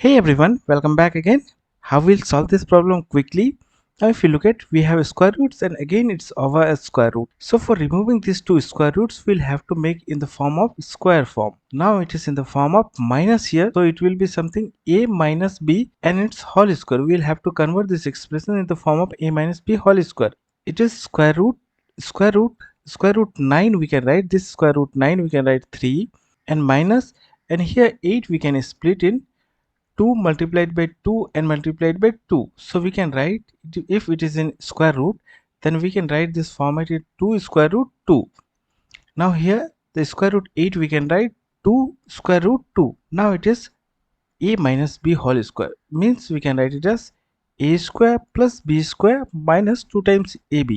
Hey everyone, welcome back again. How we'll solve this problem quickly. Now if you look at, we have square roots and again it's over a square root. So for removing these two square roots, we'll have to make in the form of square form. Now it is in the form of minus here, so it will be something a minus b and its whole square. We'll have to convert this expression in the form of a minus b whole square. It is square root, square root 9 we can write. This square root 9 we can write 3 and minus, and here 8 we can split in 2 multiplied by 2 and multiplied by 2. So we can write, if it is in square root, then we can write this formatted 2 square root 2. Now here the square root 8 we can write 2 square root 2. Now it is a minus b whole square, means we can write it as a square plus b square minus 2 times ab,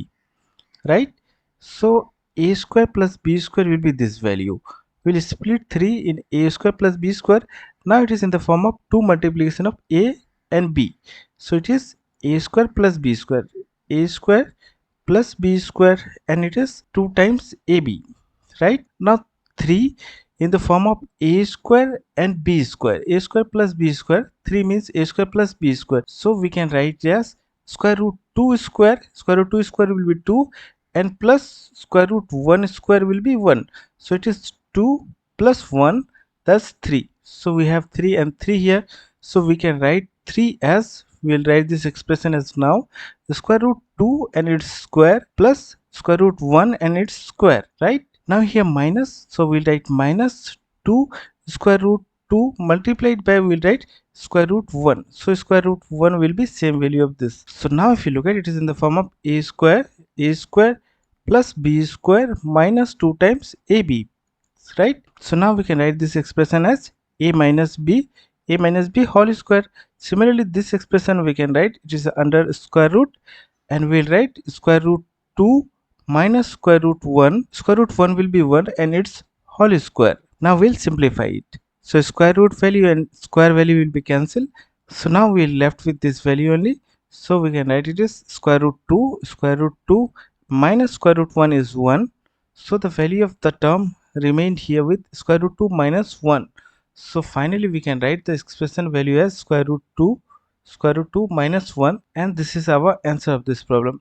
right? So a square plus b square will be this value. We'll split 3 in a square plus b square. Now it is in the form of 2 multiplication of a and b. So it is a square plus b square, a square plus b square, and it is 2 times ab, right? Now 3 in the form of a square and b square, a square plus b square. 3 means a square plus b square, so we can write as square root 2 square. Square root 2 square will be 2 and plus square root 1 square will be 1. So it is 2 plus 1, that's 3. So we have 3 and 3 here, so we can write 3 as, we'll write this expression as now the square root 2 and its square plus square root 1 and its square, right? Now here minus, so we'll write minus 2 square root 2 multiplied by, we'll write square root 1. So square root 1 will be same value of this. So now if you look at it, is in the form of a square plus b square minus 2 times ab, right? So now we can write this expression as a minus b whole square. Similarly this expression we can write, it is under square root, and we'll write square root 2 minus square root 1. Square root 1 will be 1 and its whole square. Now we'll simplify it. So square root value and square value will be cancelled. So now we're left with this value only. So we can write it as square root 2 minus square root 1 is 1. So the value of the term remained here with square root 2 minus 1. So finally we can write the expression value as square root 2 minus 1, and this is our answer of this problem.